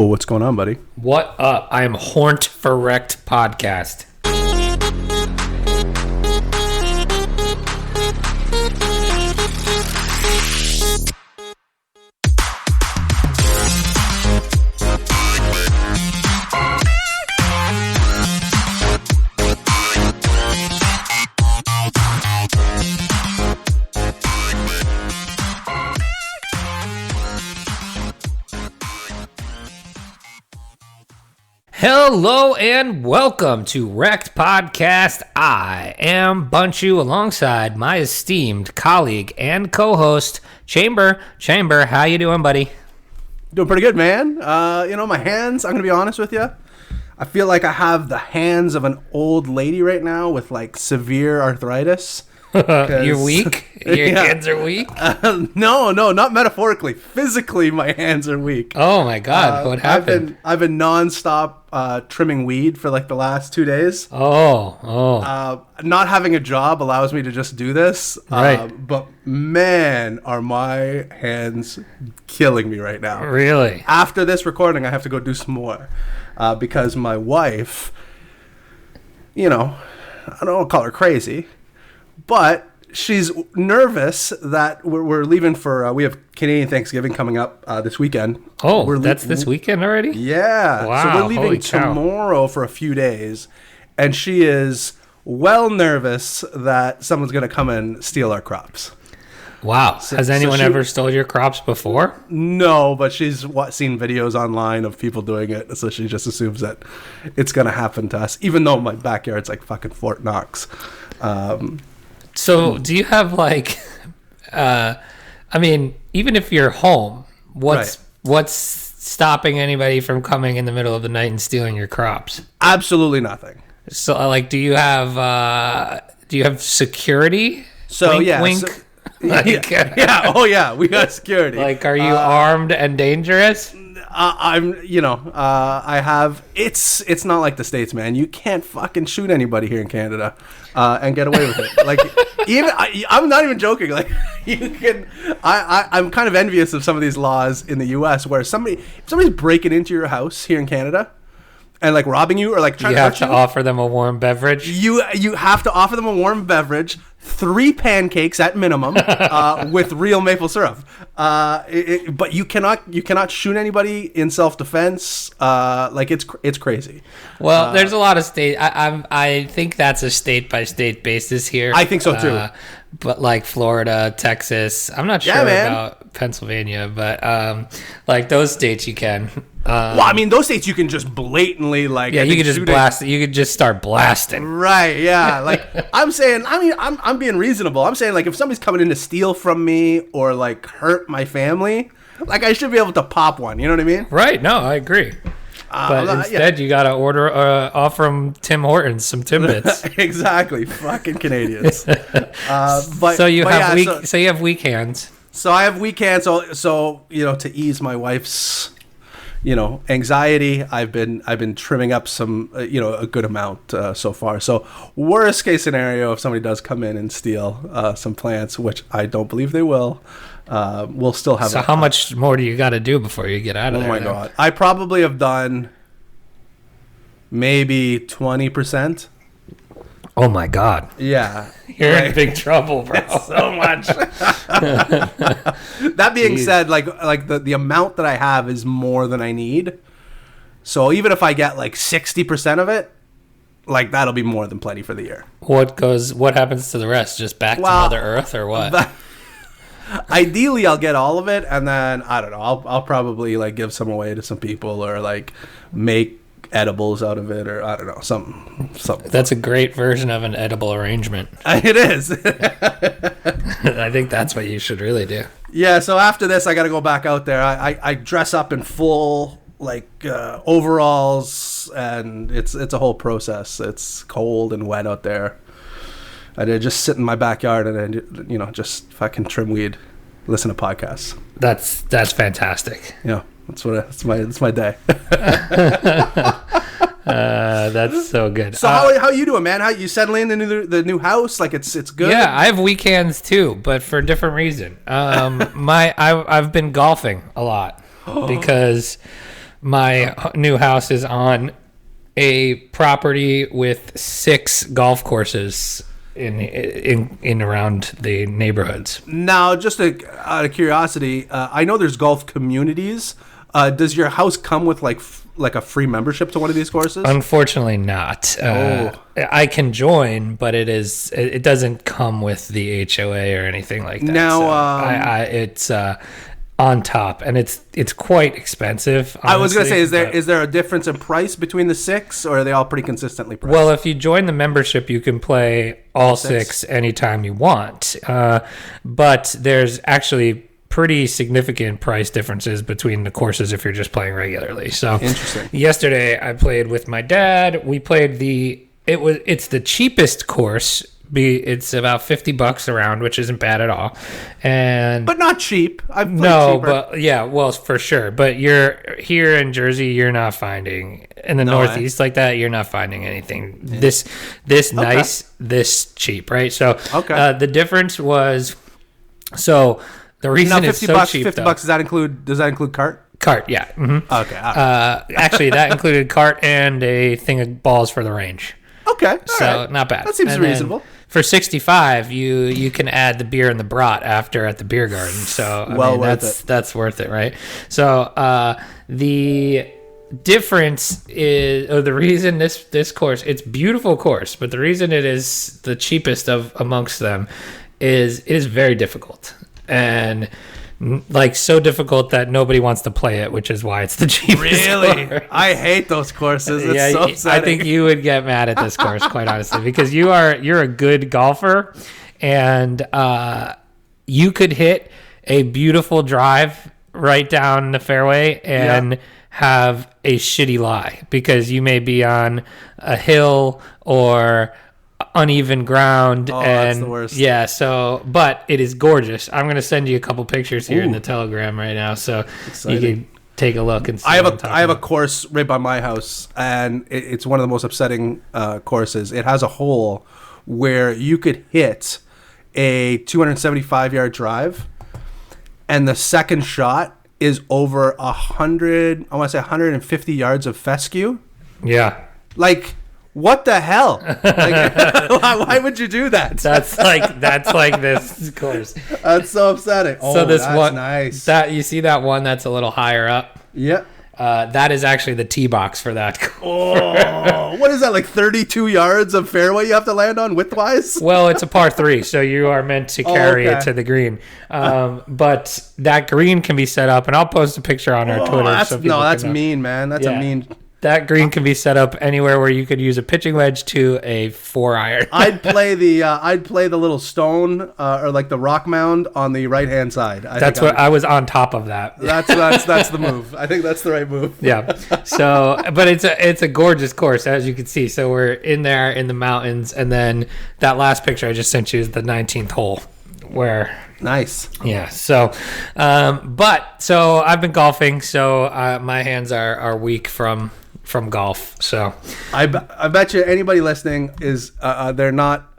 Well, what's going on, buddy? What up? I am horned for REKT podcast. Hello and welcome to REKT Podcast. I am Bunchu alongside my esteemed colleague and co-host, Chamber. Chamber, how you doing, buddy? Doing pretty good, man. My hands, I'm going to be honest with you. I feel like I have the hands of an old lady right now with like severe arthritis. You're weak? Your hands are weak? No, not metaphorically. Physically, my hands are weak. Oh my God, what happened? I've been nonstop trimming weed for like the last 2 days. Oh. Not having a job allows me to just do this. Right. But man, are my hands killing me right now. Really? After this recording, I have to go do some more because my wife, I don't call her crazy, but she's nervous that we're leaving for, we have Canadian Thanksgiving coming up this weekend. Oh, that's this weekend already? Yeah. Wow. So we're leaving tomorrow for a few days, and she is well nervous that someone's going to come and steal our crops. Wow. Has anyone ever stole your crops before? No, but she's seen videos online of people doing it, so she just assumes that it's going to happen to us, even though my backyard's like fucking Fort Knox. So do you have even if you're home, what's stopping anybody from coming in the middle of the night and stealing your crops? Absolutely nothing. So do you have security? So wink, yeah. wink. Yeah. Oh yeah, we got security. Are you armed and dangerous? I have. It's not like the States, man. You can't fucking shoot anybody here in Canada and get away with it. Like, I'm not even joking. Like, you can. I'm kind of envious of some of these laws in the U.S. where if somebody's breaking into your house here in Canada and like robbing you or like trying to hurt you, offer them a warm beverage. You have to offer them a warm beverage, 3 pancakes at minimum, with real maple syrup. But you cannot shoot anybody in self-defense. It's crazy. Well, there's a lot of state. I think that's a state by state basis here. I think so too. But like Florida, Texas, I'm not sure about Pennsylvania, but those states you can. Those states you can just blatantly you could just blast. You could just start blasting. Right? Yeah. Like I'm saying. I'm being reasonable. I'm saying if somebody's coming in to steal from me or like hurt my family, I should be able to pop one. You know what I mean? Right. No, I agree. But instead, you gotta offer them Tim Hortons some Timbits. Exactly, fucking Canadians. So you have weak hands. So I have weak hands. So to ease my wife's anxiety, I've been trimming up some a good amount so far. So worst case scenario, if somebody does come in and steal some plants, which I don't believe they will. We'll still have. So how much more do you got to do before you get out of there? Oh my God! I probably have done maybe 20%. Oh my God! Yeah, you're in big trouble, bro. So much. That being said, the amount that I have is more than I need. So even if I get 60% of it, that'll be more than plenty for the year. What happens to the rest? Just back to Mother Earth or what? Ideally, I'll get all of it, and then I don't know. I'll probably give some away to some people, or make edibles out of it, or I don't know, something. That's a great version of an edible arrangement. It is. I think that's what you should really do. Yeah. So after this, I got to go back out there. I dress up in full overalls, and it's a whole process. It's cold and wet out there. I did just sit in my backyard and just fucking trim weed, listen to podcasts. That's fantastic. Yeah, that's my day. That's so good. So how you doing, man? How you settling into the new house? It's good. Yeah, I have weekends too, but for a different reason. I've been golfing a lot because My new house is on a property with 6 golf courses in around the neighborhoods. Now, just out of curiosity, I know there's golf communities. Does your house come with like a free membership to one of these courses? Unfortunately, not. I can join, but it doesn't come with the HOA or anything like that. Now, it's on top, and it's quite expensive. Honestly, I was gonna say, is there a difference in price between the 6, or are they all pretty consistently priced? Well, if you join the membership, you can play all 6 anytime you want. But there's actually pretty significant price differences between the courses if you're just playing regularly. So interesting. Yesterday I played with my dad. We played it's the cheapest course. It's about $50 a round, which isn't bad at all. But not cheap. I've played cheaper. But yeah, well, for sure. But you're here in Jersey, you're not finding in the Northeast like that. You're not finding anything this nice, this cheap, right? So the difference was the reason it's so cheap. $50. Does that include cart? Cart, yeah. Mm-hmm. Okay. Actually, that included cart and a thing of balls for the range. Okay. So not bad. That seems reasonable. For $65, you can add the beer and the brat after at the beer garden. So that's worth it, right? So the difference is, or the reason this course, it's a beautiful course, but the reason it is the cheapest of amongst them is it is very difficult, and like so difficult that nobody wants to play it, which is why it's the cheapest. Really? course. I hate those courses. It's so upsetting. I think you would get mad at this course, quite honestly, because you're a good golfer, and you could hit a beautiful drive right down the fairway and have a shitty lie because you may be on a hill or uneven ground. And that's the worst. Yeah, so but it is gorgeous. I'm going to send you a couple pictures here in the Telegram right now, so you can take a look and see. I have a course right by my house, and it's one of the most upsetting courses. It has a hole where you could hit a 275-yard drive, and the second shot is over 150 yards of fescue. Yeah. Like, what the hell? Like, why would you do that? That's like this course. That's so upsetting. So this that's one, nice. That you see that one that's a little higher up. Yep. That is actually the tee box for that course. Oh, what is that? Like 32 yards of fairway you have to land on widthwise? Well, it's a par 3, so you are meant to carry it to the green. But that green can be set up, and I'll post a picture on our Twitter. That's mean, man. That's a mean. That green can be set up anywhere where you could use a pitching wedge to a 4-iron. I'd play the little stone or like the rock mound on the right hand side. I was on top of that. That's the move. I think that's the right move. Yeah. So, but it's a gorgeous course, as you can see. So we're in there in the mountains, and then that last picture I just sent you is the 19th hole. Nice. Yeah. So, so I've been golfing. So my hands are weak from golf. So I bet you anybody listening is they're not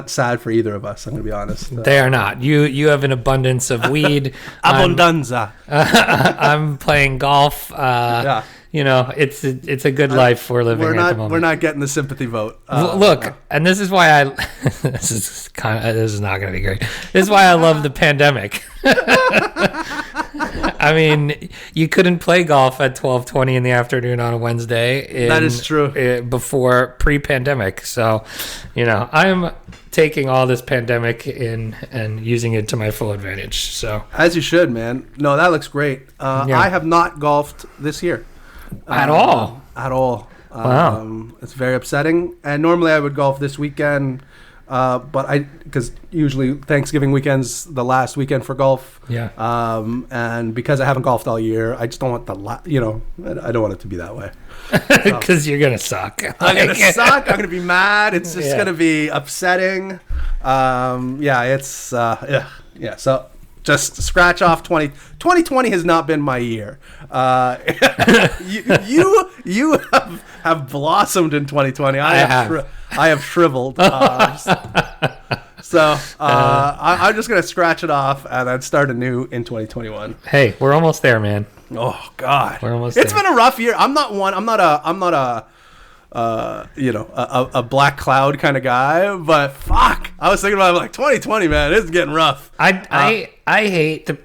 sad for either of us. I'm gonna be honest. They are not. You have an abundance of weed. Abundanza. I'm playing golf. Yeah. You know, it's a good life we're living at the moment. We're not getting the sympathy vote. Look, and this is why this is not going to be great. This is why I love the pandemic. I mean, you couldn't play golf at 12:20 in the afternoon on a Wednesday. That is true. Before pre-pandemic. So, you know, I'm taking all this pandemic in and using it to my full advantage. So, as you should, man. No, that looks great. I have not golfed this year. At all. Wow. It's very upsetting. And normally I would golf this weekend, because usually Thanksgiving weekend's the last weekend for golf. Yeah. And because I haven't golfed all year, I just don't want I don't want it to be that way. Because you're gonna suck. I'm gonna suck. I'm gonna be mad. It's just gonna be upsetting. So. Just scratch off 2020 has not been my year. You have blossomed in 2020. I have shriveled. I'm just gonna scratch it off and then start anew in 2021. Hey, we're almost there, man. Oh God, We're almost it's there. been a rough year. I'm not a black cloud kind of guy, but fuck, I was thinking about it, like 2020, man, it's getting rough. I hate the.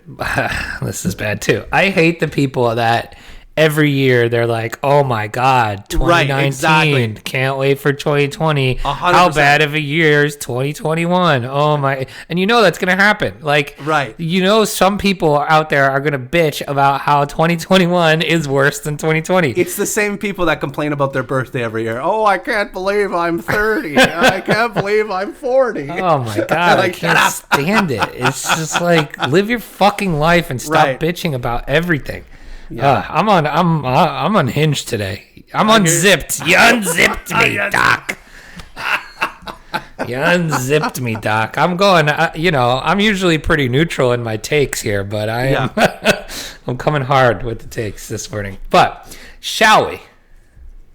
This is bad too. I hate the people that every year they're like, "Oh my God, 2019! Right, exactly. Can't wait for 2020. 100%. How bad of a year is 2021? Oh my!" And you know that's gonna happen. Like, Right. You know, some people out there are gonna bitch about how 2021 is worse than 2020. It's the same people that complain about their birthday every year. Oh, I can't believe I'm 30. I can't believe I'm 40. Oh my God, I can't stand it. It's just like, live your fucking life and stop Right. bitching about everything. Yeah. I'm unhinged today. I'm unzipped. You unzipped me, Doc. You unzipped me, Doc. I'm going. I'm usually pretty neutral in my takes here, but I am. I'm coming hard with the takes this morning. But shall we?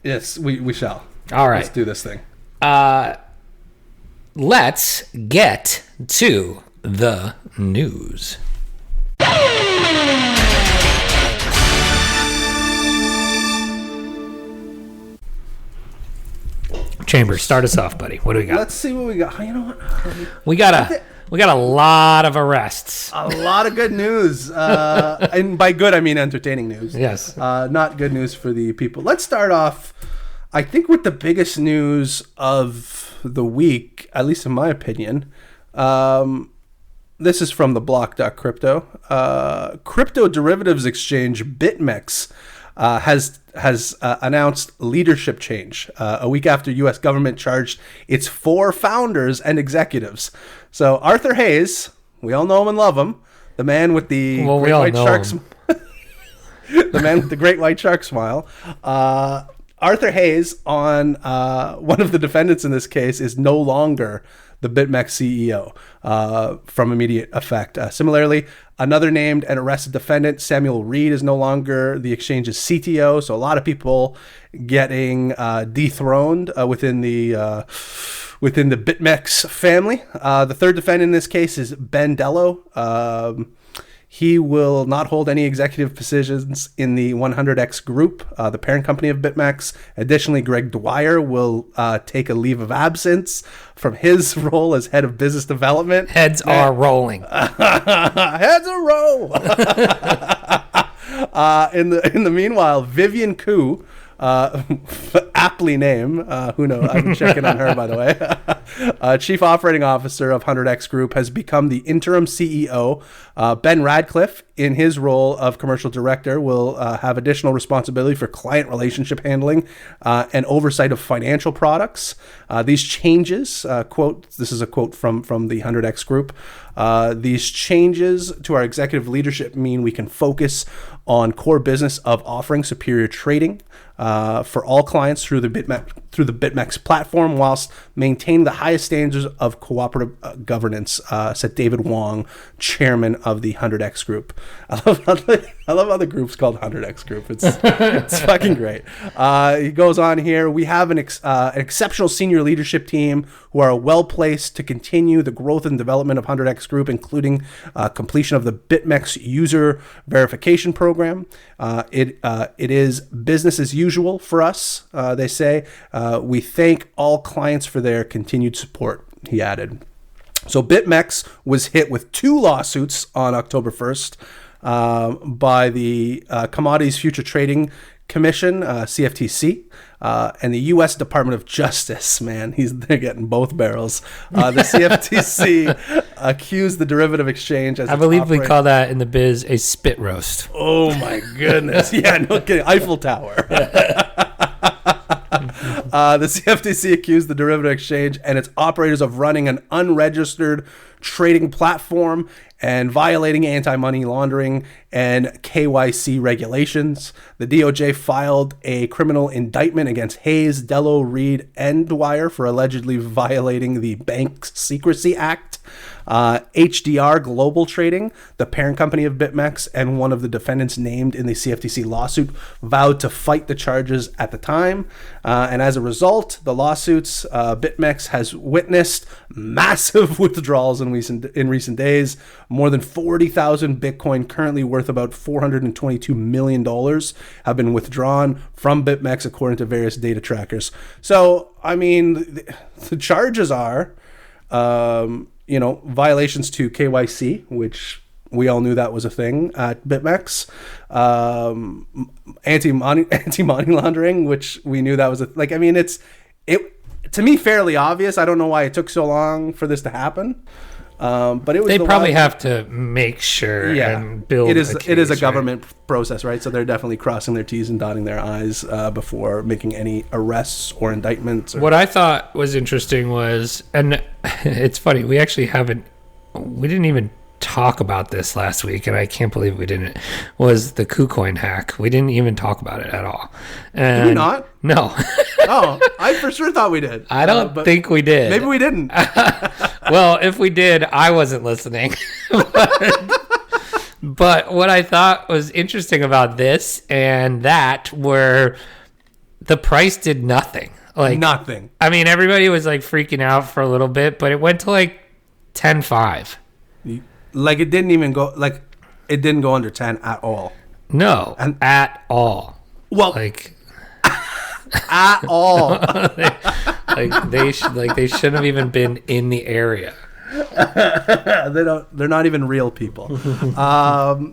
Yes, we shall. All right. Let's do this thing. Let's get to the news. Chambers, start us off, buddy. What do we got? Let's see what we got. You know what? We got a lot of arrests. A lot of good news. And by good, I mean entertaining news. Yes. Not good news for the people. Let's start off, I think, with the biggest news of the week, at least in my opinion. This is from the block.crypto. Crypto derivatives exchange BitMEX has announced leadership change a week after U.S. government charged its 4 founders and executives. So Arthur Hayes, we all know him and love him, the man with the great white shark the man with the great white shark smile. Arthur Hayes, on one of the defendants in this case, is no longer the BitMEX CEO from immediate effect. Similarly, another named and arrested defendant, Samuel Reed, is no longer the exchange's CTO. So a lot of people getting dethroned within the BitMEX family. The third defendant in this case is Ben Dello. He will not hold any executive positions in the 100X group, the parent company of BitMEX. Additionally, Greg Dwyer will take a leave of absence from his role as head of business development. Heads are rolling. Heads are roll. In the meanwhile, Vivian Koo, aptly named, who knows? I've been checking on her, by the way. Chief Operating Officer of 100X Group, has become the interim CEO. Ben Radcliffe, in his role of commercial director, will have additional responsibility for client relationship handling and oversight of financial products. These changes, this is a quote from the 100X Group, these changes to our executive leadership mean we can focus on core business of offering superior trading for all clients through the BitMEX platform, whilst maintaining the highest standards of cooperative governance, said David Wong, chairman of the 100X Group. I love how the group's called 100X Group. It's fucking great. He goes on here. We have an exceptional senior leadership team who are well placed to continue the growth and development of 100X Group, including completion of the BitMEX user verification program. It is business as usual for us, they say. We thank all clients for their continued support, he added. So BitMEX was hit with 2 lawsuits on October 1st by the Commodities Future Trading Commission, CFTC, and the U.S. Department of Justice. Man, they're getting both barrels. The CFTC accused the derivative exchange as I believe we call that in the biz a spit roast. Oh my goodness! Yeah, no kidding. Eiffel Tower. The CFTC accused the derivative exchange and its operators of running an unregistered trading platform and violating anti-money laundering and KYC regulations. The DOJ filed a criminal indictment against Hayes, Dello, Reed, and Dwyer for allegedly violating the Bank Secrecy Act. HDR Global Trading, the parent company of BitMEX and one of the defendants named in the CFTC lawsuit, vowed to fight the charges at the time. And as a result, the lawsuits, BitMEX has witnessed massive withdrawals, and recent days. More than 40,000 Bitcoin, currently worth about $422 million, have been withdrawn from BitMEX according to various data trackers. So, I mean, the charges are, violations to KYC, which we all knew that was a thing at BitMEX. Anti-money laundering, which we knew that was to me fairly obvious. I don't know why it took so long for this to happen. But it was they probably have to make sure and build it is a government process, right? So they're definitely crossing their T's and dotting their I's before making any arrests or indictments. What I thought was interesting was, and it's funny, we didn't even talk about this last week, and I can't believe we didn't, was the KuCoin hack. We didn't even talk about it at all. And did we not? No. Oh, I for sure thought we did. I don't think we did. Maybe we didn't. Well, if we did, I wasn't listening. But what I thought was interesting about this and that were the price did nothing. Like nothing. I mean, everybody was like freaking out for a little bit, but it went to like 10.5. Like it didn't go under 10 at all. No, at all. Well, like at all. they shouldn't have even been in the area. They're not even real people.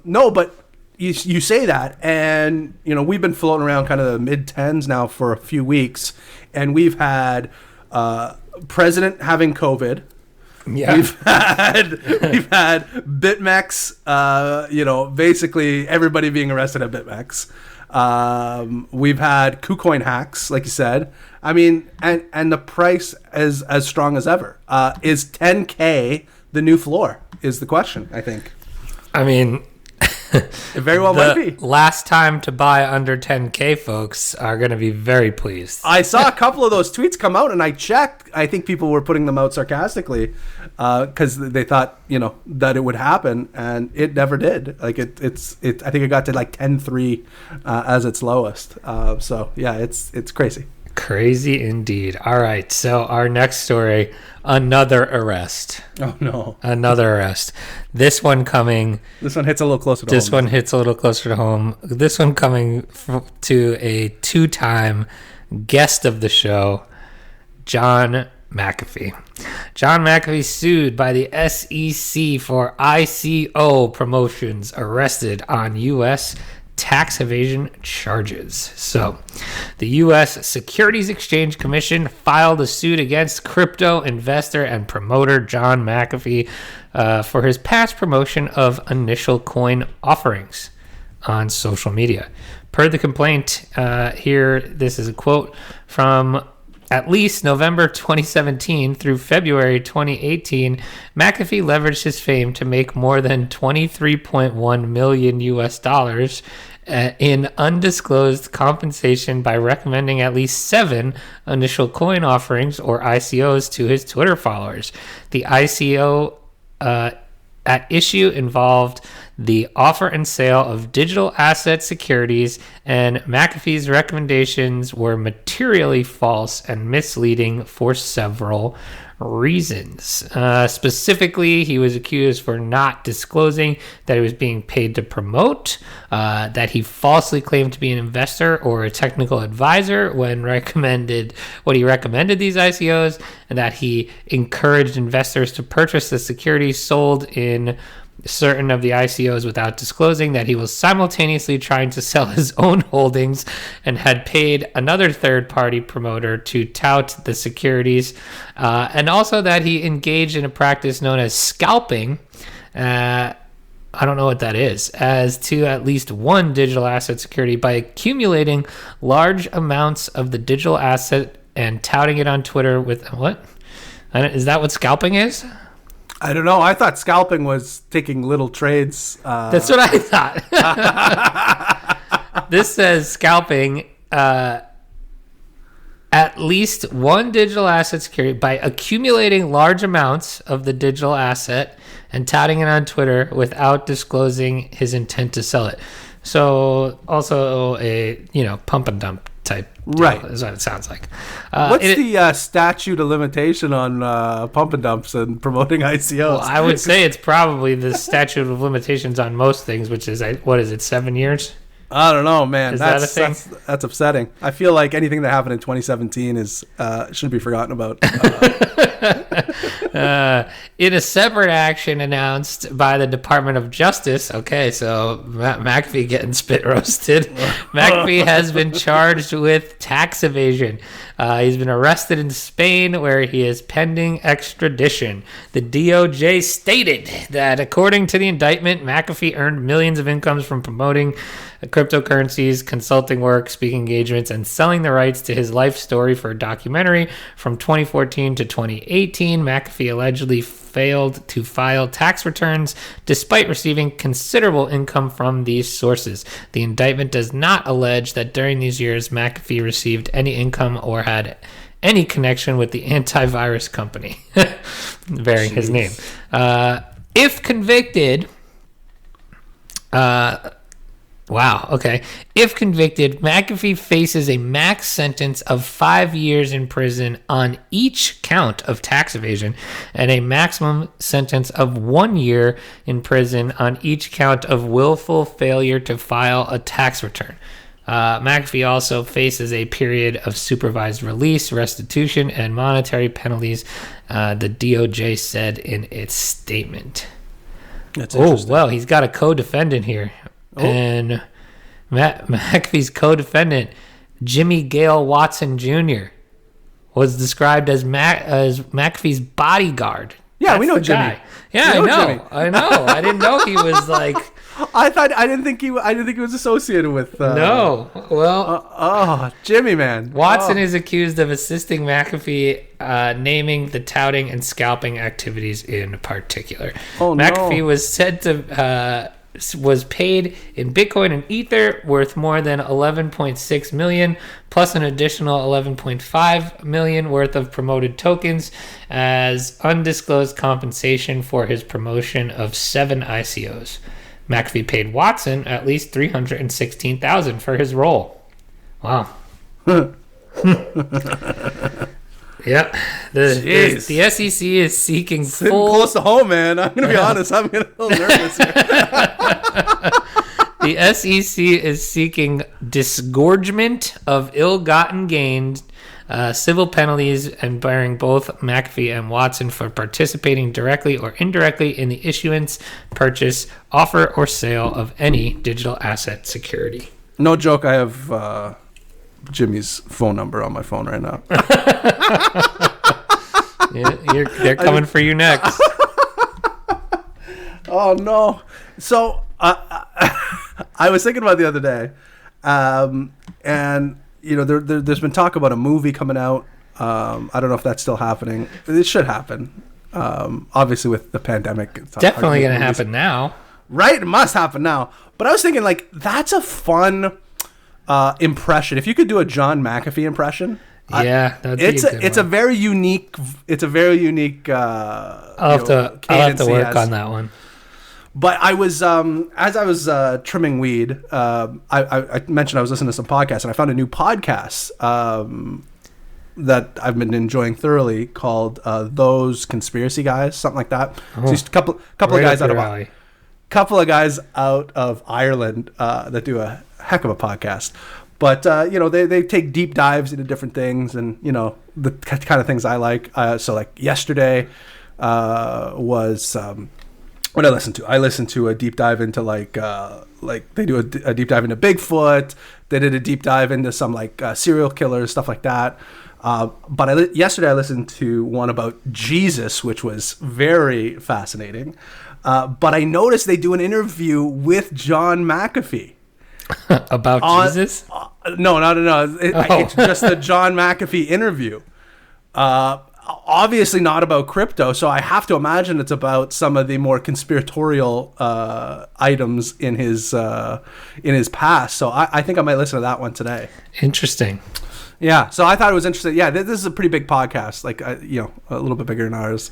No, but you say that, and we've been floating around kind of the mid 10s now for a few weeks, and we've had president having COVID. Yeah. We've had BitMEX, basically everybody being arrested at BitMEX. We've had KuCoin hacks, like you said. I mean, and the price is as strong as ever. Is 10K the new floor? Is the question, I think. I mean, it very well might be. Last time to buy under 10K folks are going to be very pleased. I saw a couple of those tweets come out, and I checked. I think people were putting them out sarcastically because they thought, that it would happen, and it never did. Like I think it got to like 10.3 as its lowest. So yeah, it's crazy. Crazy indeed. All right, so our next story, another arrest. Oh no, another arrest. This one hits a little closer to home. This one hits a little closer to home. This one coming to a 2-time guest of the show, John McAfee. John McAfee sued by the SEC for ICO promotions, arrested on U.S. tax evasion charges. So, the U.S. Securities Exchange Commission filed a suit against crypto investor and promoter John McAfee for his past promotion of initial coin offerings on social media. Per the complaint, this is a quote from at least November 2017 through February 2018, McAfee leveraged his fame to make more than $23.1 million US in undisclosed compensation by recommending at least 7 initial coin offerings or ICOs to his Twitter followers. The ICO at issue involved the offer and sale of digital asset securities, and McAfee's recommendations were materially false and misleading for several reasons. Specifically, he was accused for not disclosing that he was being paid to promote, that he falsely claimed to be an investor or a technical advisor when he recommended these ICOs, and that he encouraged investors to purchase the securities sold in certain of the ICOs without disclosing, that he was simultaneously trying to sell his own holdings and had paid another third-party promoter to tout the securities, and also that he engaged in a practice known as scalping, I don't know what that is, as to at least one digital asset security by accumulating large amounts of the digital asset and touting it on Twitter with what? Is that what scalping is? I don't know. I thought scalping was taking little trades. That's what I thought. This says scalping at least one digital asset security by accumulating large amounts of the digital asset and touting it on Twitter without disclosing his intent to sell it. So also a pump and dump type right is what it sounds like. What's the statute of limitation on pump and dumps and promoting ICOs? Well, I would say it's probably the statute of limitations on most things, which is, what is it, 7 years? I don't know, man. Is that a thing? That's upsetting. I feel like anything that happened in 2017 shouldn't be forgotten about. In a separate action announced by the Department of Justice, okay, so McAfee getting spit roasted. McAfee has been charged with tax evasion. He's been arrested in Spain, where he is pending extradition. The DOJ stated that, according to the indictment, McAfee earned millions of incomes from promoting cryptocurrencies, consulting work, speaking engagements, and selling the rights to his life story for a documentary. From 2014 to 2018, McAfee allegedly failed to file tax returns despite receiving considerable income from these sources. The indictment does not allege that during these years McAfee received any income or had any connection with the antivirus company bearing his name. If convicted, If convicted, McAfee faces a max sentence of 5 years in prison on each count of tax evasion and a maximum sentence of 1 year in prison on each count of willful failure to file a tax return. McAfee also faces a period of supervised release, restitution, and monetary penalties, the DOJ said in its statement. That's interesting. Well, he's got a co-defendant here. And McAfee's co-defendant, Jimmy Gale Watson Jr., was described as McAfee's bodyguard. Yeah, That's we know Jimmy. Guy. Yeah, I know. I didn't know he was like. I didn't think he was associated with. No, well. Jimmy, man. Watson is accused of assisting McAfee, naming the touting and scalping activities in particular. McAfee was said to. Was paid in Bitcoin and Ether worth more than 11.6 million, plus an additional 11.5 million worth of promoted tokens as undisclosed compensation for his promotion of 7 ICOs. McAfee paid Watson at least $316,000 for his role. Wow. Yep. The SEC is seeking full... close to home, man. I'm going to be honest. I'm getting a little nervous here. The SEC is seeking disgorgement of ill-gotten gains, civil penalties, and bearing both McAfee and Watson for participating directly or indirectly in the issuance, purchase, offer, or sale of any digital asset security. No joke. I have... Jimmy's phone number on my phone right now. They're coming for you next. Oh no! So I was thinking about it the other day, and there's been talk about a movie coming out. I don't know if that's still happening. It should happen. Obviously, with the pandemic, it's definitely going to happen now. Right? It must happen now. But I was thinking, like, that's a fun. Impression. If you could do a John McAfee impression, it's a very unique. It's a very unique. I'll have to work on that one. But I was as I was trimming weed. I mentioned I was listening to some podcasts, and I found a new podcast that I've been enjoying thoroughly called "Those Conspiracy Guys," something like that. So just a couple of guys out of Ireland that do a heck of a podcast, but they take deep dives into different things, and the kind of things I like. So like yesterday was what I listened to. I listened to a deep dive into like they do a deep dive into Bigfoot. They did a deep dive into some like serial killers, stuff like that. But yesterday I listened to one about Jesus, which was very fascinating. But I noticed they do an interview with John McAfee. About Jesus? No. It's just a John McAfee interview. Obviously not about crypto, so I have to imagine it's about some of the more conspiratorial items in his past. So I think I might listen to that one today. Interesting. Yeah, so I thought it was interesting. Yeah, this is a pretty big podcast, like a little bit bigger than ours.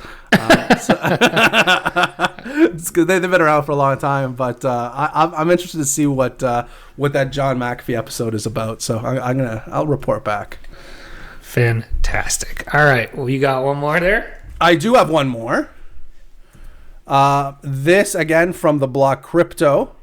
It's good. They've been around for a long time, but I'm interested to see what that John McAfee episode is about. So I'll report back. Fantastic. All right, well, you got one more there? I do have one more. This again from the blog Crypto.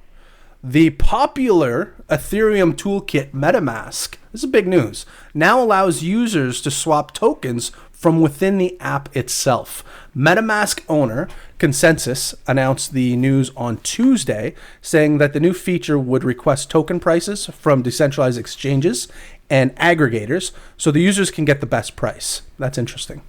The popular Ethereum toolkit MetaMask, this is big news, now allows users to swap tokens from within the app itself. MetaMask owner Consensus announced the news on Tuesday, saying that the new feature would request token prices from decentralized exchanges and aggregators so the users can get the best price. That's interesting.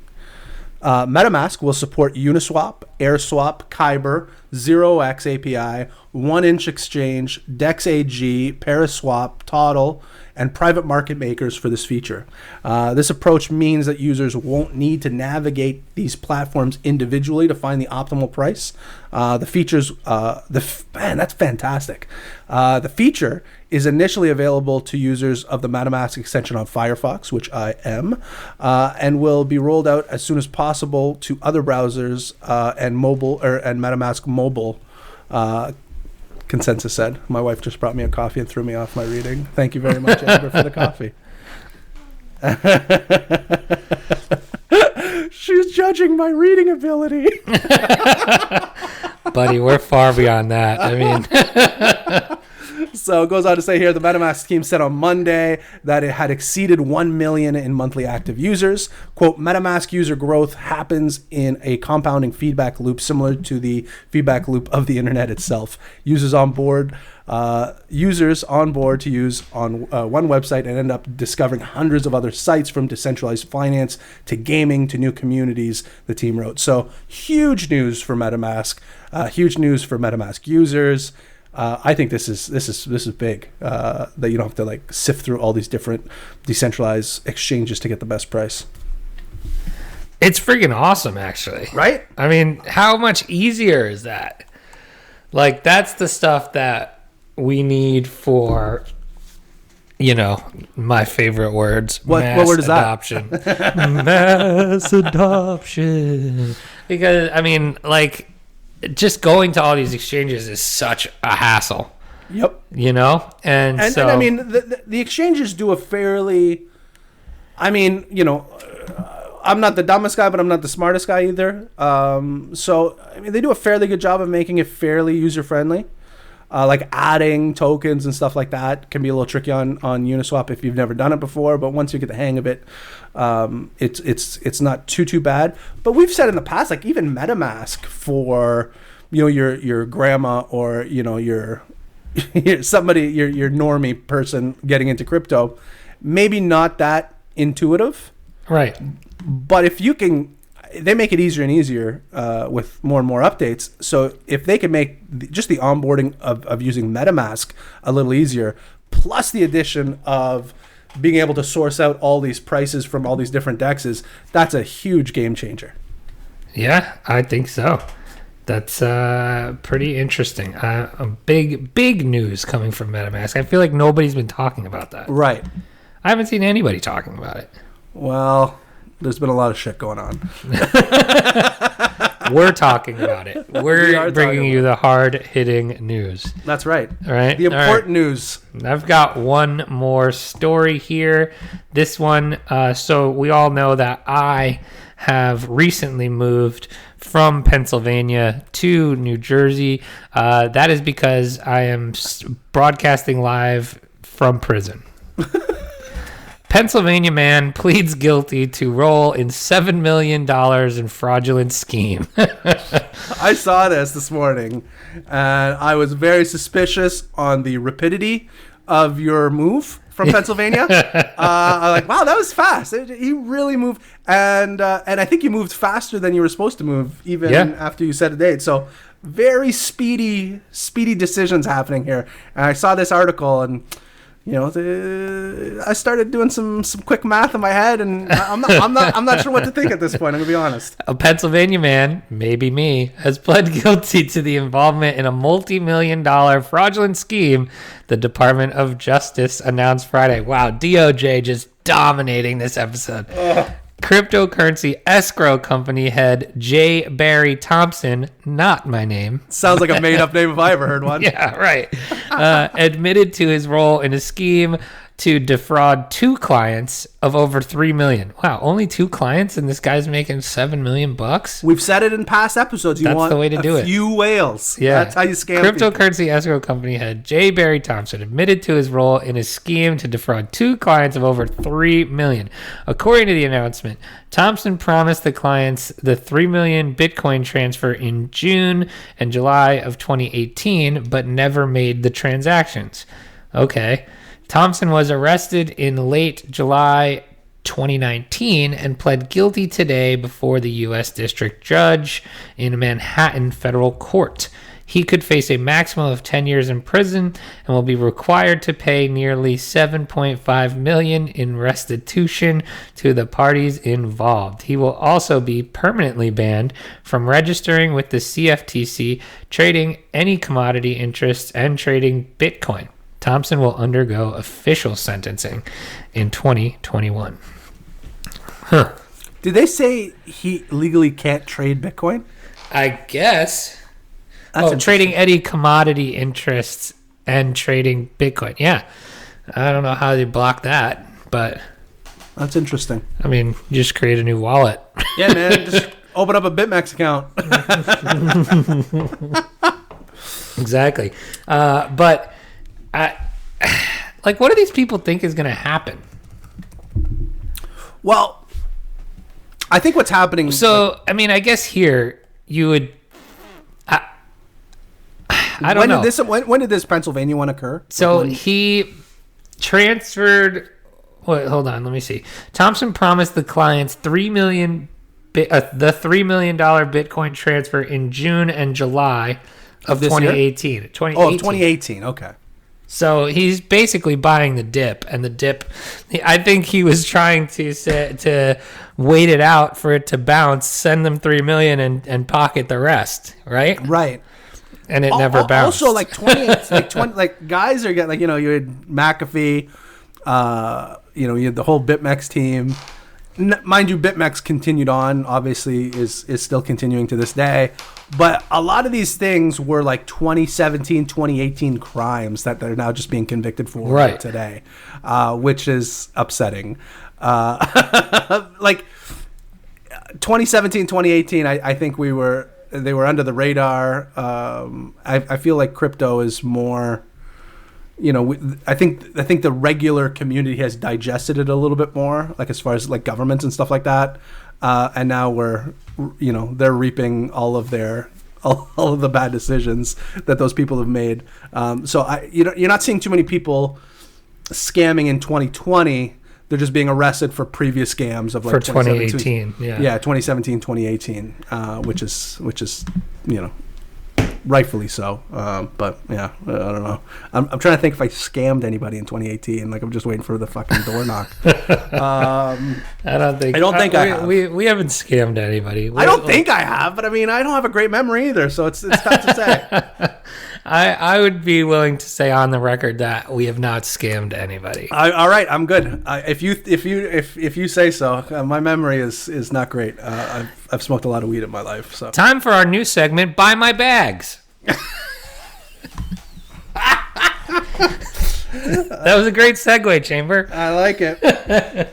MetaMask will support Uniswap, AirSwap, Kyber, 0x API, 1inch Exchange, DexAG, Paraswap, Toddle, and private market makers for this feature. This approach means that users won't need to navigate these platforms individually to find the optimal price. The features, man, that's fantastic. The feature is initially available to users of the MetaMask extension on Firefox, which I am, and will be rolled out as soon as possible to other browsers and MetaMask mobile. Consensus said. My wife just brought me a coffee and threw me off my reading. Thank you very much, Amber, for the coffee. She's judging my reading ability. Buddy, we're far beyond that. I mean... So it goes on to say here, the MetaMask team said on Monday that it had exceeded 1 million in monthly active users. Quote, MetaMask user growth happens in a compounding feedback loop similar to the feedback loop of the internet itself. Users on board to use on one website and end up discovering hundreds of other sites, from decentralized finance to gaming to new communities, the team wrote. So huge news for MetaMask, huge news for MetaMask users. I think this is big, that you don't have to like sift through all these different decentralized exchanges to get the best price. It's freaking awesome, actually. Right? I mean, how much easier is that? Like, that's the stuff that we need for, my favorite words. What word is adoption. Mass adoption. Because, I mean, like, just going to all these exchanges is such a hassle. Yep. And so... And I mean, the exchanges do a fairly... I mean, I'm not the dumbest guy, but I'm not the smartest guy either. So, I mean, they do a fairly good job of making it fairly user-friendly. Like adding tokens and stuff like that can be a little tricky on Uniswap if you've never done it before. But once you get the hang of it, it's not too bad. But we've said in the past, like even MetaMask for your grandma or your somebody your normie person getting into crypto, maybe not that intuitive, right? But if you can. They make it easier and easier with more and more updates. So if they can make just the onboarding of using MetaMask a little easier, plus the addition of being able to source out all these prices from all these different dexes, that's a huge game changer. Yeah, I think so. That's pretty interesting. A big news coming from MetaMask. I feel like nobody's been talking about that. Right. I haven't seen anybody talking about it. Well... There's been a lot of shit going on. We're talking about it. We're bringing you the hard-hitting news. That's right. All right. The important news. I've got one more story here. This one, so we all know that I have recently moved from Pennsylvania to New Jersey. That is because I am broadcasting live from prison. Pennsylvania man pleads guilty to role in $7 million in fraudulent scheme. I saw this morning, and I was very suspicious on the rapidity of your move from Pennsylvania. I'm like, wow, that was fast. He really moved, and I think you moved faster than you were supposed to move, even after you set a date. So very speedy decisions happening here. And I saw this article, and I started doing some quick math in my head, and I'm not sure what to think at this point. I'm gonna be honest. A Pennsylvania man, maybe me, has pled guilty to the involvement in a multi-million-dollar fraudulent scheme. The Department of Justice announced Friday. Wow, DOJ just dominating this episode. Cryptocurrency escrow company head J. Barry Thompson, not my name. Sounds like a made-up name if I ever heard one. Yeah, right. Admitted to his role in a scheme to defraud 2 clients of over $3 million. Wow, only 2 clients, and this guy's making $7 million bucks. We've said it in past episodes. That's the way to do it. A few whales. Yeah, that's how you scam. Cryptocurrency escrow company head J. Barry Thompson admitted to his role in a scheme to defraud 2 clients of over $3 million. According to the announcement, Thompson promised the clients the $3 million Bitcoin transfer in June and July of 2018, but never made the transactions. Okay. Thompson was arrested in late July 2019 and pled guilty today before the U.S. District Judge in a Manhattan federal court. He could face a maximum of 10 years in prison and will be required to pay nearly $7.5 million in restitution to the parties involved. He will also be permanently banned from registering with the CFTC, trading any commodity interests, and trading Bitcoin. Thompson will undergo official sentencing in 2021. Huh. Did they say he legally can't trade Bitcoin? I guess. Trading any commodity interests and trading Bitcoin. Yeah. I don't know how they block that, but... That's interesting. I mean, you just create a new wallet. Yeah, man. Just open up a BitMEX account. Exactly. But... what do these people think is going to happen? Well, I think what's happening... So, I mean, I guess here you would... I don't know. When did this Pennsylvania one occur? So he transferred... Wait, hold on. Let me see. Thompson promised the clients the $3 million Bitcoin transfer in June and July of 2018. 2018. Okay. So he's basically buying the dip, and the dip, I think he was trying to wait it out for it to bounce, send them $3 million, and pocket the rest, right? Right. And it never bounced. Also, guys are getting, you had McAfee, you had the whole BitMEX team. Mind you, BitMEX continued on, obviously is still continuing to this day. But a lot of these things were like 2017, 2018 crimes that they're now just being convicted for today, which is upsetting. Like 2017, 2018, I think they were under the radar. I feel like crypto is more... I think the regular community has digested it a little bit more, like as far as like governments and stuff like that, and now they're reaping all of the bad decisions that those people have made. So you're not seeing too many people scamming in 2020. They're just being arrested for previous scams of like for 2018. Yeah, 2017, 2018, which is rightfully so, but yeah, I don't know. I'm trying to think if I scammed anybody in 2018. Like I'm just waiting for the fucking door knock. I don't think I have. We haven't scammed anybody. I don't think I have, but I mean I don't have a great memory either, so it's tough to say. I would be willing to say on the record that we have not scammed anybody. All right, I'm good. If you say so. My memory is not great. I've smoked a lot of weed in my life. So time for our new segment, Buy My Bags. That was a great segue, Chamber. I like it.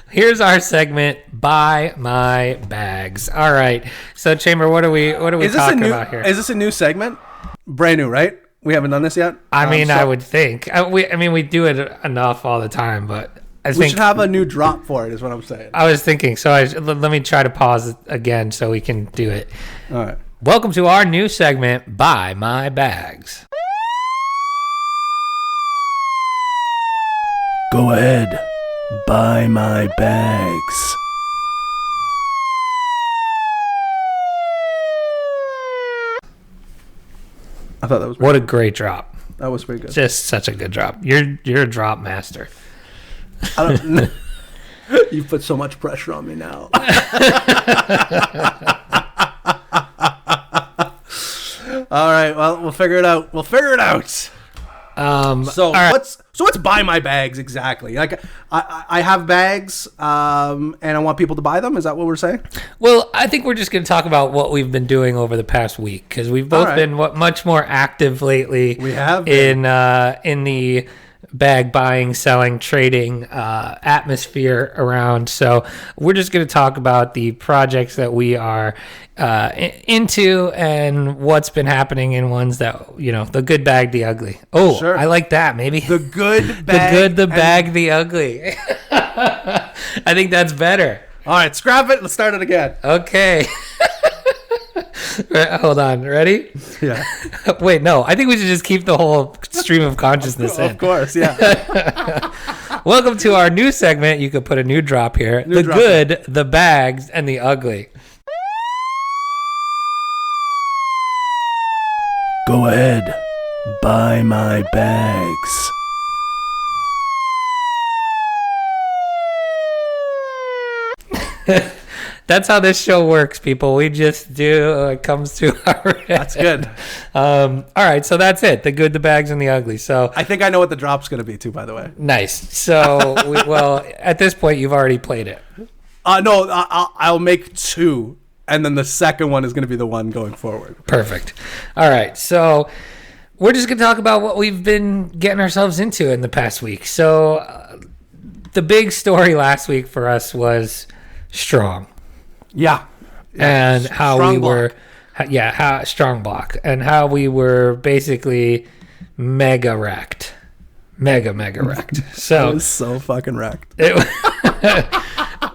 Here's our segment, Buy My Bags. All right. So, Chamber, what are we talking about here? Is this a new segment? Brand new, right? We haven't done this yet? I would think. We do it enough all the time, but I think we should have a new drop for it, is what I'm saying. I was thinking. So let me try to pause it again so we can do it. All right. Welcome to our new segment, Buy My Bags. Go ahead. Buy my bags. I thought that was what a great drop. That was pretty good. Just such a good drop. You're a drop master. You put so much pressure on me now. All right. Well, we'll figure it out. So let's buy my bags exactly. Like I have bags, and I want people to buy them. Is that what we're saying? Well, I think we're just going to talk about what we've been doing over the past week, because we've both been much more active lately. We have in the bag buying, selling, trading atmosphere around. So we're just going to talk about the projects that we are into and what's been happening in ones that, the good bag, the ugly. Oh, sure. I like that. Maybe the good bag, the bag, the ugly. I think that's better. All right, scrap it. Let's start it again. Okay. Hold on. Ready? Yeah. Wait, no. I think we should just keep the whole stream of consciousness in. Of course, yeah. Welcome to our new segment. You could put a new drop here. The good, the bags, and the ugly. Go ahead. Buy my bags. That's how this show works, people. We just do it comes to our head. That's good. All right, so that's it. The good, the bags, and the ugly. So I think I know what the drop's going to be too, by the way. Nice. So, at this point, you've already played it. No, I'll make two, and then the second one is going to be the one going forward. Perfect. All right, so we're just going to talk about what we've been getting ourselves into in the past week. So the big story last week for us was Strong. Yeah. And how strong we were, how strong block, and how we were basically mega wrecked. Mega wrecked. So it was so fucking wrecked.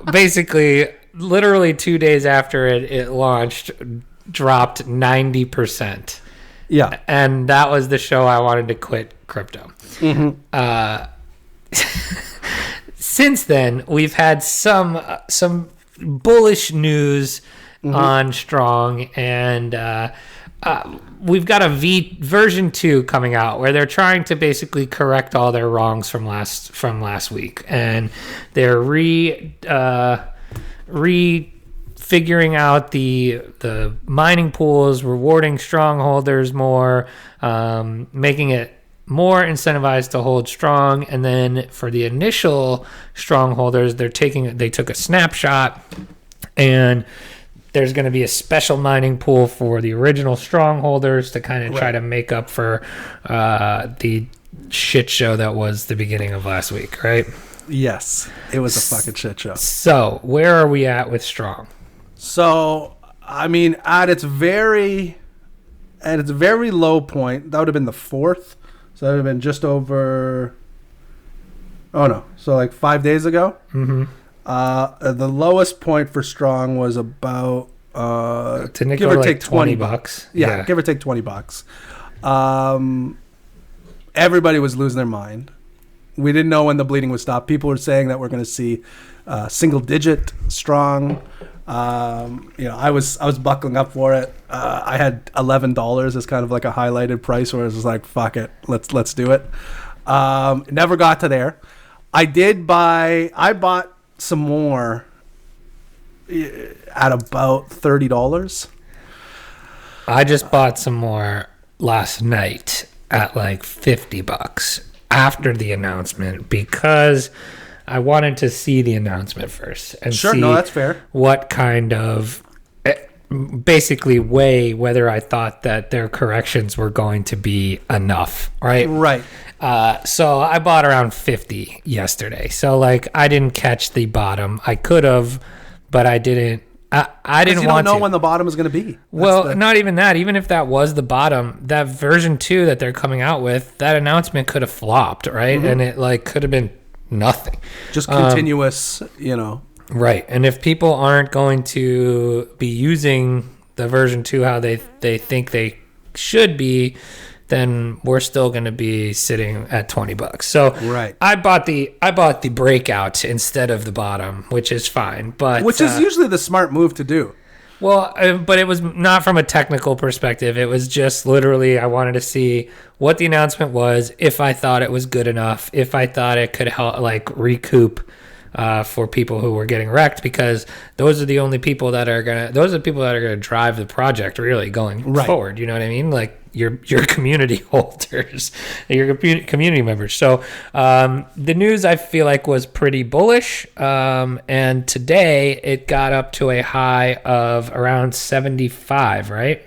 Basically, literally 2 days after it launched, dropped 90%. Yeah. And that was the show I wanted to quit crypto. Mm-hmm. Since then, we've had some bullish news on Strong, and we've got a version 2 coming out where they're trying to basically correct all their wrongs from last week, and they're refiguring out the mining pools, rewarding Strong holders more, making it more incentivized to hold Strong. And then for the initial Strong holders, they took a snapshot, and there's going to be a special mining pool for the original Strong holders to kind of try to make up for the shit show that was the beginning of last week, right? Yes, it was a fucking shit show. So where are we at with Strong? So I mean, at its very low point, that would have been the 4th. So that would have been just over. Oh no! So like 5 days ago. Mm-hmm. The lowest point for Strong was about give or take $20. Yeah, give or take $20. Everybody was losing their mind. We didn't know when the bleeding would stop. People were saying that we're going to see single-digit Strong. I was buckling up for it. I had $11 as kind of like a highlighted price where it was like, fuck it, let's do it. Never got to there. I bought some more at about $30. I just bought some more last night at like $50 after the announcement, because I wanted to see the announcement first and see that's fair. What kind of basically weigh whether I thought that their corrections were going to be enough, right? Right. So I bought around 50 yesterday. So like I didn't catch the bottom. I could have, but I didn't. I didn't want to. You don't know when the bottom is going to be. Not even that. Even if that was the bottom, that version 2 that they're coming out with, that announcement could have flopped, right? Mm-hmm. And it like could have been nothing. Just continuous, Right. And if people aren't going to be using the version 2 how they think they should be, then we're still going to be sitting at $20. So right. I bought the breakout instead of the bottom, which is fine, but which is usually the smart move to do. Well, but it was not from a technical perspective. It was just literally I wanted to see what the announcement was, if I thought it was good enough, if I thought it could help like recoup for people who were getting wrecked, because those are the people that are gonna drive the project really going forward. You know what I mean? Like your community holders, your community members. So the news I feel like was pretty bullish, and today it got up to a high of around 75, right?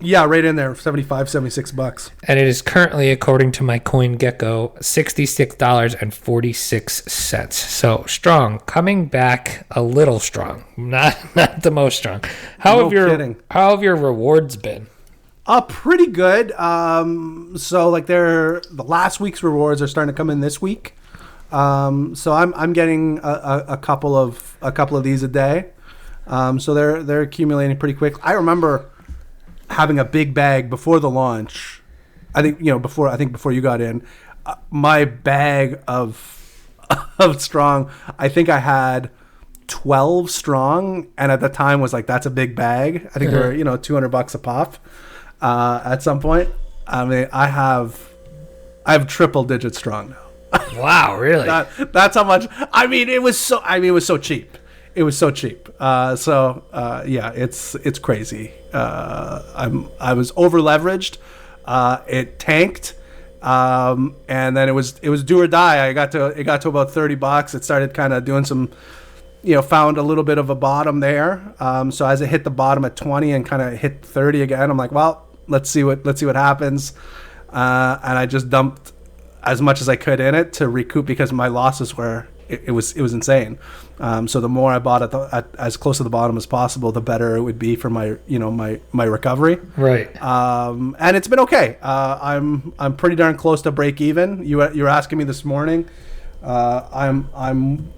Yeah, right in there, $76. And it is currently, according to my CoinGecko, $66.46. So strong, coming back a little strong, not the most strong. How have your rewards been? Pretty good. So like the last week's rewards are starting to come in this week. So I'm getting a couple of these a day. So they're accumulating pretty quick. I remember having a big bag before the launch. I think before you got in, my bag of strong. I think I had 12 strong, and at the time was like, that's a big bag. I think they were $200 a pop. At some point, I mean, I have triple digit strong now. Wow, really? That's how much. I mean, it was so cheap. It was so cheap. Yeah, it's crazy. I was over leveraged. It tanked, and then it was do or die. It got to about $30. It started kind of doing some, found a little bit of a bottom there. So as it hit the bottom at 20 and kind of hit 30 again, I'm like, well, let's see what happens. And I just dumped as much as I could in it to recoup, because my losses were. It was insane. So the more I bought at as close to the bottom as possible, the better it would be for my my recovery. Right. And it's been okay. I'm pretty darn close to break even. You were asking me this morning. I'm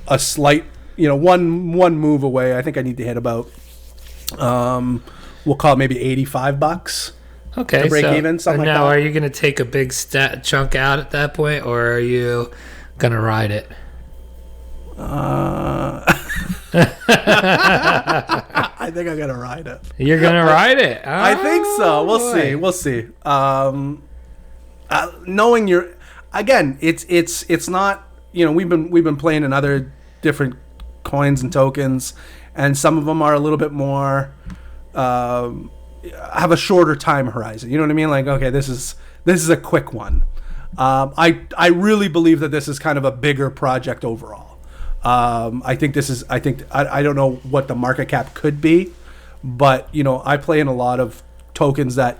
a slight one move away. I think I need to hit about we'll call it maybe $85. Okay. To break even. Something now, like that. are you going to take a big chunk out at that point, or are you going to ride it? I think I'm gonna ride it. You're gonna ride it? Oh, I think so. We'll see. Knowing it's not. We've been playing in other different coins and tokens, and some of them are a little bit more have a shorter time horizon. You know what I mean? Like, okay, this is a quick one. I really believe that this is kind of a bigger project overall. I don't know what the market cap could be, but I play in a lot of tokens that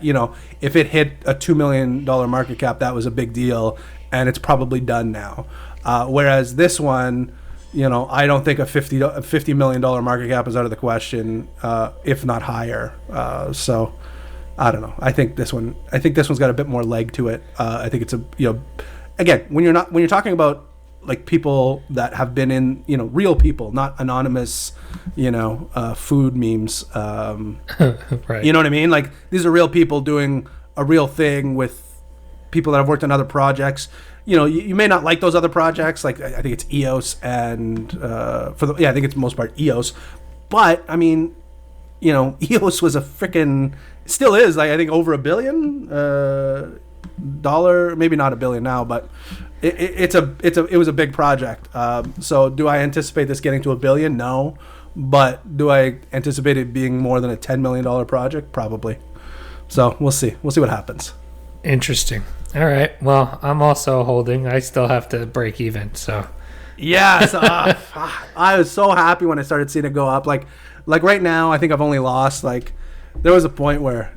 if it hit a $2 million market cap, that was a big deal, and it's probably done now. Whereas this one, I don't think a $50 million market cap is out of the question, if not higher. So I don't know. I think this one's got a bit more leg to it. I think it's again, when you're talking about like people that have been in, real people, not anonymous, food memes. Right. You know what I mean? Like, these are real people doing a real thing with people that have worked on other projects. You may not like those other projects. Like, I think it's EOS and I think it's most part EOS. But I mean, EOS was still is, like, I think over $1 billion dollar, maybe not $1 billion now, but it was a big project. So do I anticipate this getting to $1 billion? No. But do I anticipate it being more than a $10 million project? Probably. So we'll see. We'll see what happens. Interesting. All right. Well, I'm also holding. I still have to break even. So. Yes. I was so happy when I started seeing it go up. Like right now, I think I've only lost, like, there was a point where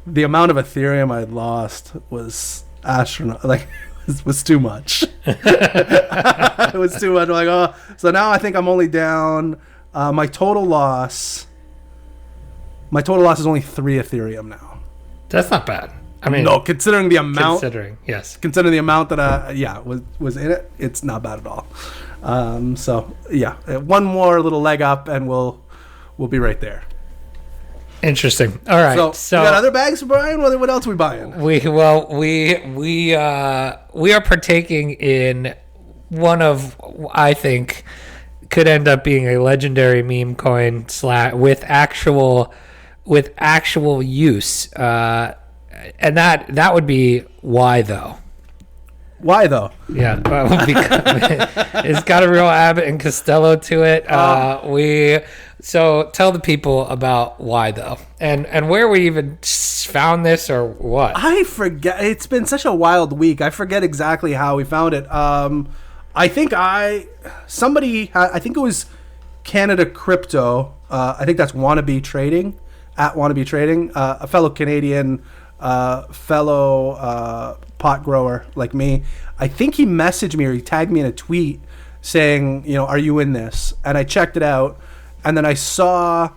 the amount of Ethereum I lost was astronomical. Like, it was too much. It was too much. I'm like, oh. So now I think I'm only down. My total loss is only 3 Ethereum now. That's not bad. I mean, no, considering the amount. Yes. Considering the amount that was in it, it's not bad at all. So yeah, one more little leg up, and we'll be right there. Interesting. All right. So you got other bags, Brian? What else are we buying? We are partaking in one of, I think, could end up being a legendary meme coin with actual use, and that would be why though. Why though? Yeah, because it's got a real Abbott and Costello to it. So tell the people about why though, and where we even found this or what. I forget. It's been such a wild week. I forget exactly how we found it. I think I think it was Canada Crypto. I think that's Wannabe Trading, at Wannabe Trading. A fellow Canadian, fellow pot grower like me. I think he messaged me or he tagged me in a tweet saying, you know, are you in this? And I checked it out, and then I saw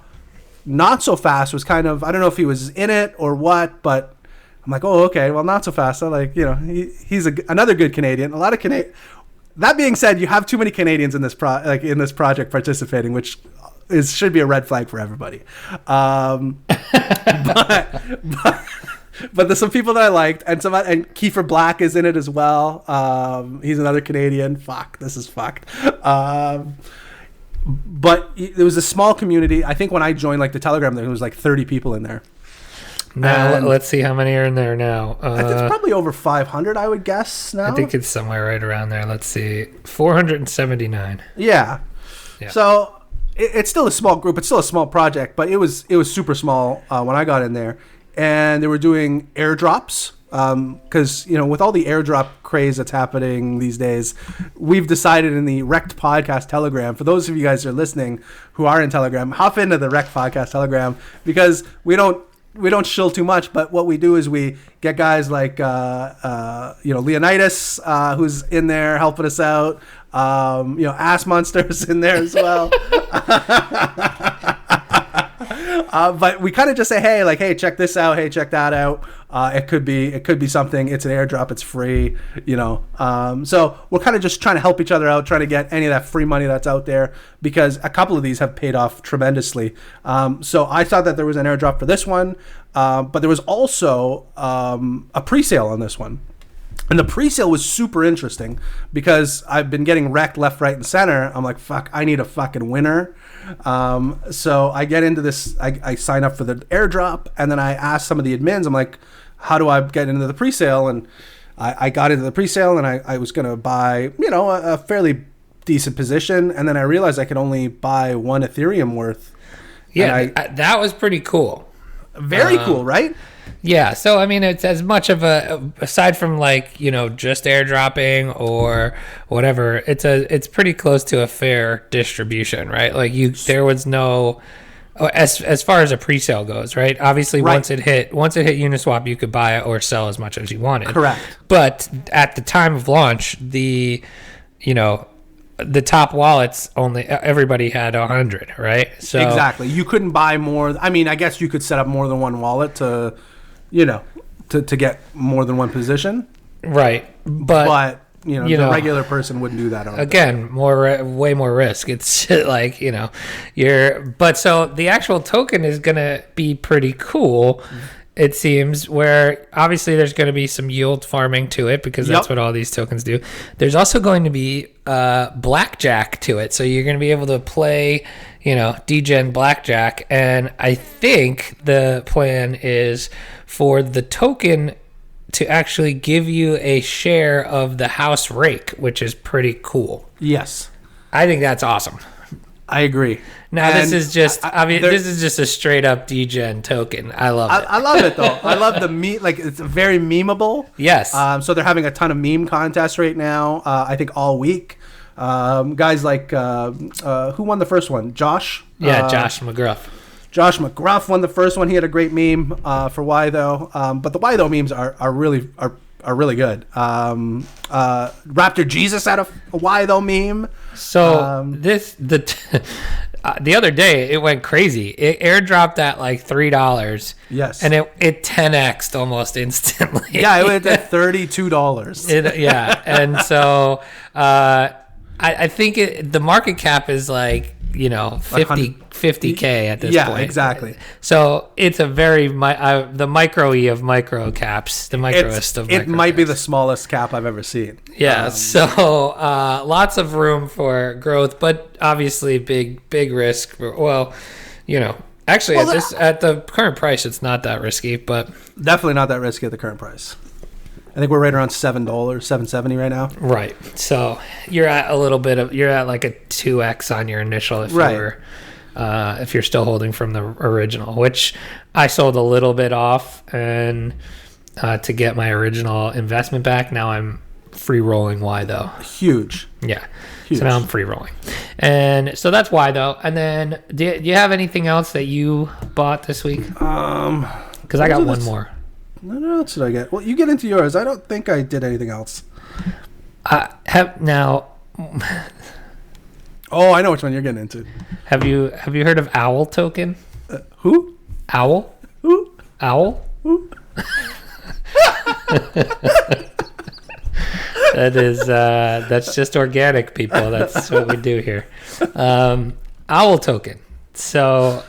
Not So Fast was kind of, I don't know if he was in it or what, but I'm like, oh, okay, well, Not So Fast. I like, you know, he's another good Canadian. A lot of That being said, you have too many Canadians in this project participating, which should be a red flag for everybody. But there's some people that I liked, and Kiefer Black is in it as well. He's another Canadian. Fuck, this is fucked. But there was a small community. I think when I joined, like the Telegram, there was like 30 people in there. Now let's see how many are in there now. It's probably over 500, I would guess. Now I think it's somewhere right around there. Let's see, 479. Yeah. So it's still a small group. It's still a small project, but it was super small when I got in there. And they were doing airdrops because, you know, with all the airdrop craze that's happening these days, we've decided in the REKT podcast Telegram, for those of you guys who are listening who are in Telegram, hop into the REKT podcast Telegram, because we don't shill too much, but what we do is we get guys like, Leonidas, who's in there helping us out. Ass Monster's in there as well. But we kind of just say, hey, check this out. Hey, check that out. It could be something. It's an airdrop. It's free, you know. So we're kind of just trying to help each other out, trying to get any of that free money that's out there, because a couple of these have paid off tremendously. So I thought that there was an airdrop for this one, but there was also a pre-sale on this one. And the pre-sale was super interesting because I've been getting wrecked left, right, and center. I'm like, fuck, I need a fucking winner. So I get into this, I sign up for the airdrop, and then I ask some of the admins, I'm like, how do I get into the pre-sale? And I got into the pre-sale, and I was going to buy, you know, a fairly decent position. And then I realized I could only buy 1 Ethereum worth. Yeah, that was pretty cool. Very cool, right? Yeah, so I mean, it's as much of aside from like, you know, just airdropping or whatever, it's pretty close to a fair distribution, right? Like there was no, as far as a pre-sale goes, right? Obviously, right. Once it hit Uniswap, you could buy it or sell as much as you wanted. Correct. But at the time of launch, the top wallets, only everybody had 100, right? So exactly, you couldn't buy more. I mean, I guess you could set up more than one wallet to, you know, to get more than one position, right? But the regular person wouldn't do that. Again, way more risk. It's like, you know, but so the actual token is gonna be pretty cool. It seems, where obviously there's going to be some yield farming to it, because that's what all these tokens do. There's also going to be blackjack to it, so you're going to be able to play, you know, degen blackjack. And I think the plan is for the token to actually give you a share of the house rake, which is pretty cool. Yes, I think that's awesome. I agree. Now, this is just this is just a straight up degen token. I love it. I love it though. I love the meme. Like, it's very memeable. Yes. So they're having a ton of meme contests right now. I think all week. Guys like who won the first one? Josh. Yeah, Josh McGruff. Josh McGruff won the first one. He had a great meme for Why Though. But the Why Though memes are really good. Raptor Jesus had a Why Though meme. So the other day it went crazy. It airdropped at like $3. Yes, and it 10x'd almost instantly. Yeah, it went at $32. Yeah, and so I think the market cap is like, you know, 50K at this point. Yeah, exactly. So it's a very the micro-y of micro caps, the microest of micro. It might be the smallest cap I've ever seen. Yeah, so lots of room for growth, but obviously big risk. Well, you know, actually at the current price, it's not that risky, but definitely not that risky at the current price. I think we're right around $7, $7.70 right now. Right. So you're at like a 2x on your initial if you were if you're still holding from the original, which I sold a little bit off and to get my original investment back. Now I'm free rolling Y though. Huge. Yeah. Huge. So now I'm free rolling. And so that's why though. And then do you have anything else that you bought this week? Because I got one more. What else did I get? Well, you get into yours. I don't think I did anything else. Now. Oh, I know which one you're getting into. Have you heard of Owl Token? Who? Owl? Who? Owl? Who? That's just organic, people. That's what we do here. Owl Token. So,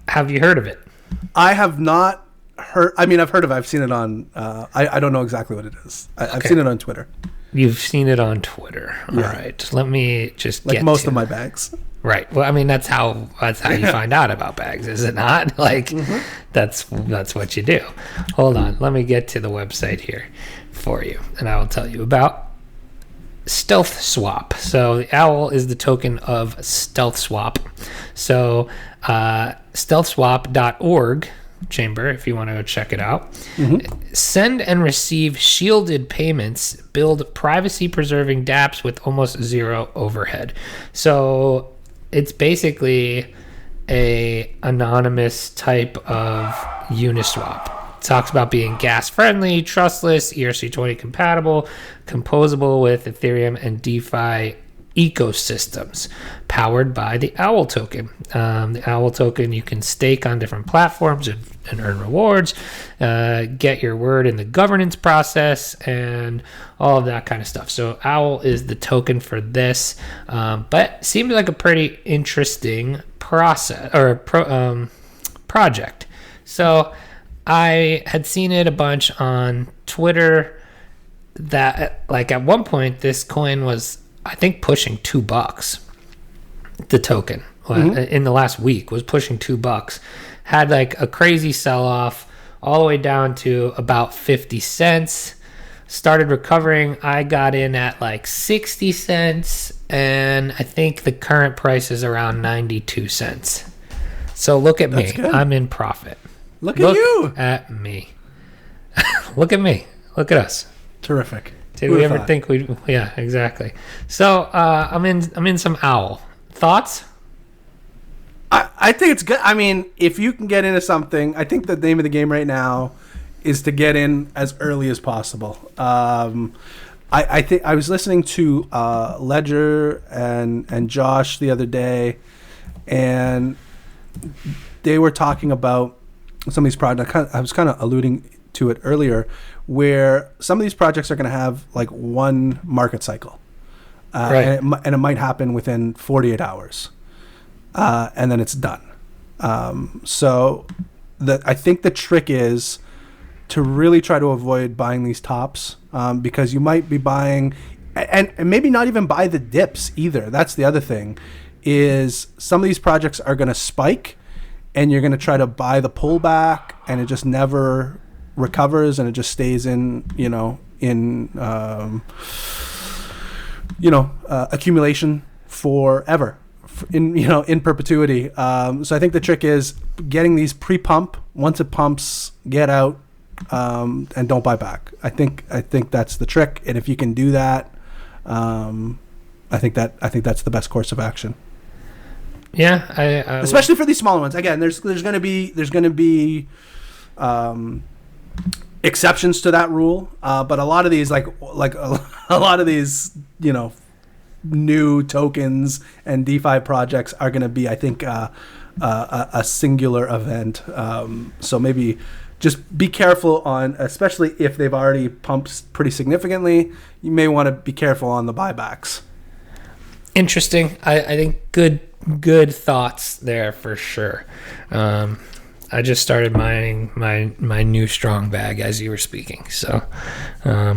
have you heard of it? I have not heard. I mean, I've heard of it. I've seen it on. I don't know exactly what it is. I've seen it on Twitter. You've seen it on Twitter. All right. Let me just like get most of my bags. Right. Well, I mean, that's how you find out about bags, is it not? Like, that's what you do. Hold on. Let me get to the website here for you, and I will tell you about Stealth Swap. So the owl is the token of Stealth Swap. So stealthswap.org chamber, if you want to go check it out. Send and receive shielded payments, build privacy preserving dApps with almost zero overhead. So it's basically a anonymous type of Uniswap. It talks about being gas friendly, trustless, ERC20 compatible, composable with Ethereum and DeFi ecosystems, powered by the Owl Token. The Owl Token you can stake on different platforms and earn rewards, get your word in the governance process, and all of that kind of stuff. So Owl is the token for this, but seemed like a pretty interesting process or project. So I had seen it a bunch on Twitter that like at one point this coin was, I think, pushing $2. The token in the last week was pushing $2. Had like a crazy sell-off all the way down to about 50 cents. Started recovering. I got in at like 60 cents, and I think the current price is around 92 cents. So look at me. Good. I'm in profit. Look at you. At me. Look at me. Look at us. Terrific. Did we ever think we'd? Yeah, exactly. So I'm in some Owl. Thoughts? I think it's good. I mean, if you can get into something, I think the name of the game right now is to get in as early as possible. I think I was listening to Ledger and Josh the other day, and they were talking about some of these projects. I was kind of alluding to it earlier, where some of these projects are going to have like one market cycle, right. and it might happen within 48 hours, and then it's done. So I think the trick is to really try to avoid buying these tops, because you might be buying, and maybe not even buy the dips either. That's the other thing, is some of these projects are going to spike, and you're going to try to buy the pullback, and it just never recovers, and it just stays in accumulation forever, in perpetuity. So I think the trick is getting these pre-pump. Once it pumps, get out, and don't buy back. I think that's the trick, and if you can do that, I think that's the best course of action. Yeah, especially for these smaller ones. Again, there's going to be exceptions to that rule, but a lot of these, like a lot of these, new tokens and DeFi projects are going to be, I think, a singular event. So maybe just be careful on, especially if they've already pumped pretty significantly, you may want to be careful on the buybacks. Interesting. I think good thoughts there for sure. I just started mining my new strong bag as you were speaking. So, I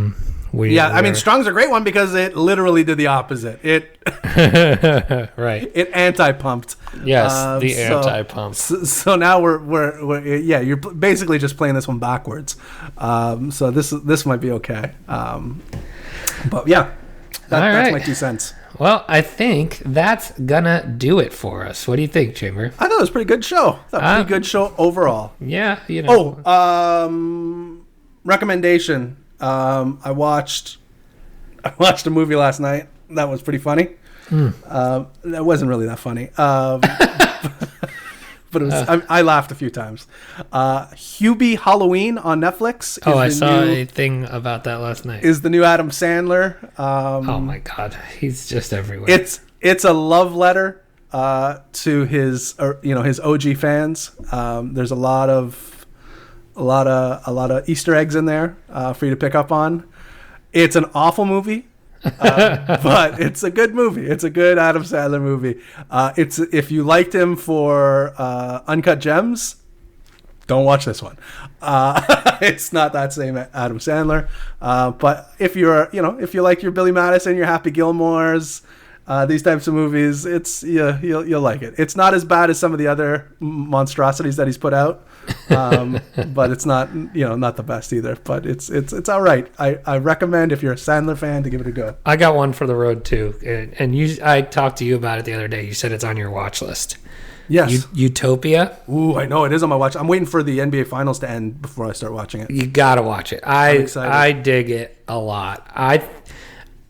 mean, strong's a great one because it literally did the opposite. It right. It anti-pumped. Yes, the anti-pump. So now we're you're basically just playing this one backwards. So this might be okay. But yeah. That's my 2 cents. Well, I think that's gonna do it for us. What do you think, Chamber? I thought it was a pretty good show. Pretty good show overall. Yeah, you know. Recommendation. I watched a movie last night that was pretty funny. That wasn't really that funny. But it was, I laughed a few times. Hubie Halloween on Netflix. I saw a thing about that last night. Is the new Adam Sandler. Oh my God, he's just everywhere. It's a love letter to his OG fans. There's a lot of Easter eggs in there for you to pick up on. It's an awful movie. But it's a good movie. It's a good Adam Sandler movie. It's if you liked him for Uncut Gems, don't watch this one. It's not that same Adam Sandler. But if if you like your Billy Madison, your Happy Gilmores, these types of movies, you'll like it. It's not as bad as some of the other monstrosities that he's put out. But it's not not the best either, but it's all right. I recommend if you're a Sandler fan to give it a go. I got one for the road too, and I talked to you about it the other day. You said it's on your watch list. Yes. Utopia. Ooh, I know it is on my watch. I'm waiting for the NBA Finals to end before I start watching it. You gotta watch it. I dig it a lot.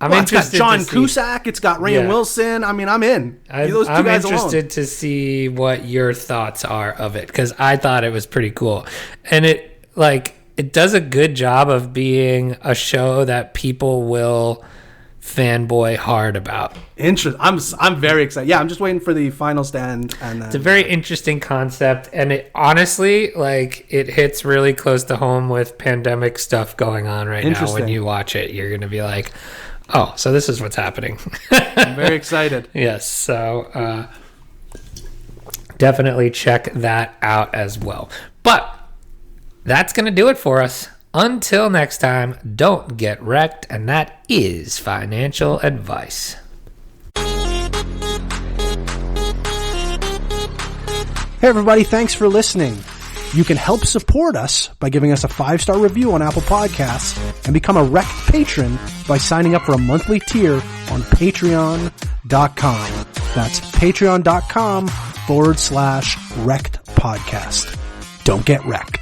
I'm interested. It's got John Cusack. It's got Rainn Wilson. I mean, I'm in. I'm interested to see what your thoughts are of it, because I thought it was pretty cool, and it does a good job of being a show that people will fanboy hard about. Interesting. I'm very excited. Yeah, I'm just waiting for the final stand, and then it's a very interesting concept, and it honestly it hits really close to home with pandemic stuff going on right now. When you watch it, you're gonna be like, oh, so this is what's happening. I'm very excited. Yes, so definitely check that out as well. But that's going to do it for us. Until next time, don't get wrecked, and that is financial advice. Hey everybody, thanks for listening. You can help support us by giving us a 5-star review on Apple Podcasts and become a REKT patron by signing up for a monthly tier on patreon.com. That's patreon.com/REKT podcast. Don't get wrecked.